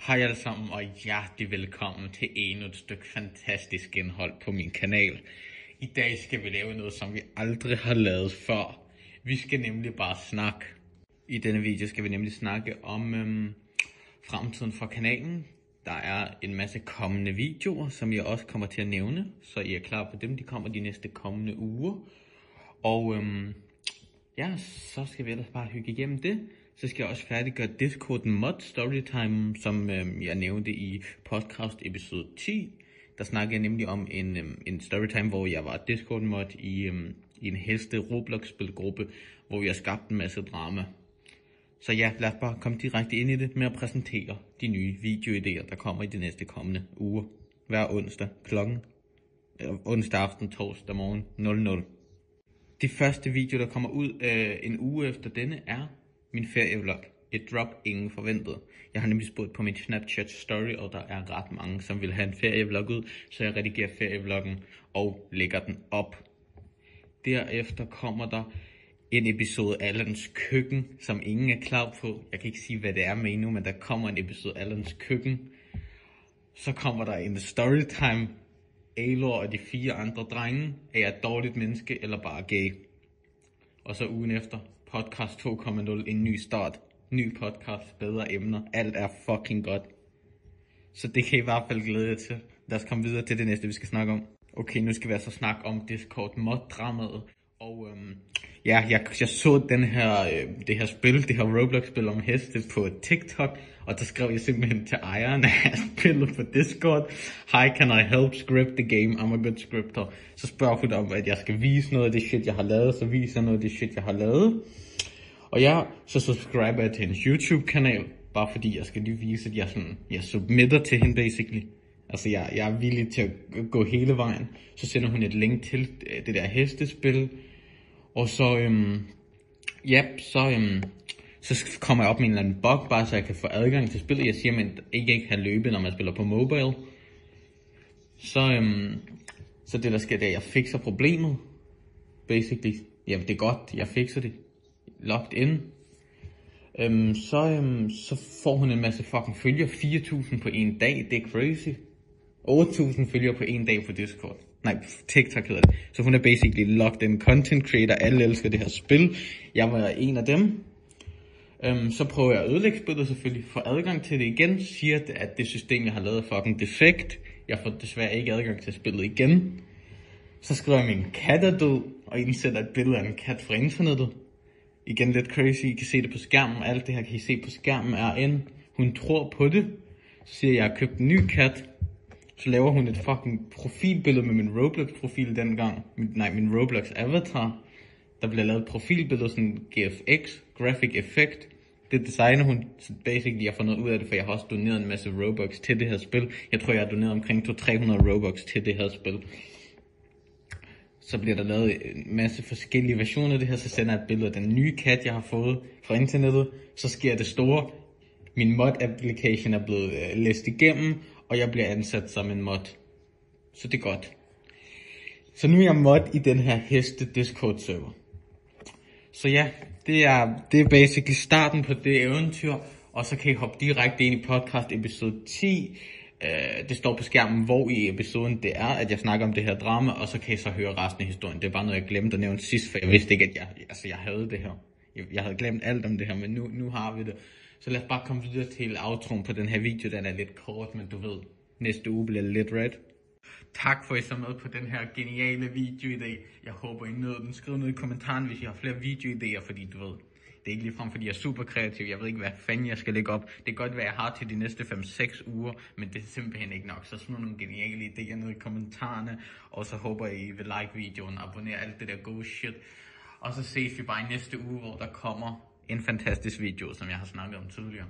Hej alle sammen og hjertelig velkommen til endnu et stykke fantastisk indhold på min kanal. I dag skal vi lave noget, som vi aldrig har lavet før. Vi skal nemlig bare snakke. I denne video skal vi nemlig snakke om fremtiden for kanalen. Der er en masse kommende videoer, som jeg også kommer til at nævne, så I er klar på dem. De kommer de næste kommende uger. Og så skal vi ellers bare hygge igennem det. Så skal jeg også færdiggøre Discord mod Storytime, som jeg nævnte i podcast episode 10. Der snakkede jeg nemlig om en Storytime, hvor jeg var Discord mod i en heste Roblox-spilgruppe, hvor vi har skabt en masse drama. Så ja, lad os bare komme direkte ind i det med at præsentere de nye videoidéer, der kommer i de næste kommende uger. Hver onsdag aften, torsdag morgen 00. Det første video, der kommer ud en uge efter denne, er min ferievlog. Et drop ingen forventede. Jeg har nemlig spurgt på min Snapchat story, og der er ret mange, som vil have en ferievlog ud, så jeg redigerer ferievloggen og lægger den op. Derefter kommer der en episode af Allans Køkken, som ingen er klar på. Jeg kan ikke sige, hvad det er med endnu, men der kommer en episode af Allans Køkken. Så kommer der en Storytime. Alor og de 4 andre drenge. Er jeg et dårligt menneske eller bare gay? Og så ugen efter, podcast 2.0, en ny start. Ny podcast, bedre emner. Alt er fucking godt. Så det kan I hvert fald glæde jer til. Lad os komme videre til det næste, vi skal snakke om. Okay, nu skal vi altså snakke om Discord mod-dramaet. Og jeg så det her spil, det her Roblox-spil om heste på TikTok. Og der skrev jeg simpelthen til ejeren af spillet på Discord: Hi, can I help script the game? I'm a good scripter. Så spørger hun om, at jeg skal vise noget af det shit, jeg har lavet. Så viser jeg noget af det shit, jeg har lavet. Og så subscriber jeg til hendes YouTube-kanal. Bare fordi jeg skal lige vise, at jeg submitter til hende basically. Altså jeg er villig til at gå hele vejen. Så sender hun et link til det der hestespil. Og så kommer jeg op med en eller anden bug, bare så jeg kan få adgang til spillet. Jeg siger, at man ikke kan løbe, når man spiller på mobile. Så det der sker, det er, at jeg fikser problemet. Basically. Ja, det er godt, jeg fikser det. Logged in. Så får hun en masse fucking følgere. 4.000 på en dag, det er crazy. 8.000 følgere på en dag på Discord. Nej, TikTok hedder det. Så hun er basically logged in content creator. Alle elsker det her spil. Jeg var en af dem. Så prøver jeg at ødelægge spillet selvfølgelig. Får adgang til det igen. Siger, at det system, jeg har lavet, er fucking defekt. Jeg får desværre ikke adgang til spillet igen. Så skriver jeg, min kat er død. Og indsætter et billede af en kat fra internettet. Igen lidt crazy. I kan se det på skærmen. Alt det her kan I se på skærmen er ind. Hun tror på det. Så siger jeg har købt en ny kat. Så laver hun et fucking profilbillede med min Roblox-profil dengang. Min Roblox-avatar. Der bliver lavet et profilbillede, sådan GFX, Graphic Effect. Det designer hun. Så basically, jeg får noget ud af det, for jeg har også doneret en masse Robux til det her spil. Jeg tror, jeg har doneret omkring 200-300 Robux til det her spil. Så bliver der lavet en masse forskellige versioner af det her. Så sender jeg et billede af den nye kat, jeg har fået fra internettet. Så sker det store. Min mod-application er blevet læst igennem, og jeg bliver ansat som en mod. Så det er godt. Så nu er jeg mod i den her heste Discord server. Så ja, det er basically starten på det eventyr. Og så kan I hoppe direkte ind i podcast episode 10. Det står på skærmen, hvor i episoden det er, at jeg snakker om det her drama. Og så kan I så høre resten af historien. Det er bare noget, jeg glemte at nævne sidst, for jeg vidste ikke, at jeg havde det her. Jeg havde glemt alt om det her, men nu har vi det. Så lad os bare komme videre til outroen på den her video. Den er lidt kort, men du ved, næste uge bliver lidt red. Tak for at I så med på den her geniale videoidé. Jeg håber I nød den. Skriv noget i kommentaren, hvis I har flere videoidéer, fordi du ved, det er ikke ligefrem, fordi jeg er super kreativ. Jeg ved ikke, hvad fanden jeg skal lægge op. Det kan godt være, jeg har til de næste 5-6 uger, men det er simpelthen ikke nok. Så smid nogle geniale idéer ned i kommentarerne, og så håber I vil like videoen, abonnere alt det der gode shit. Og så ses vi bare i næste uge, hvor der kommer en fantastisk video, som jeg har snakket om tidligere.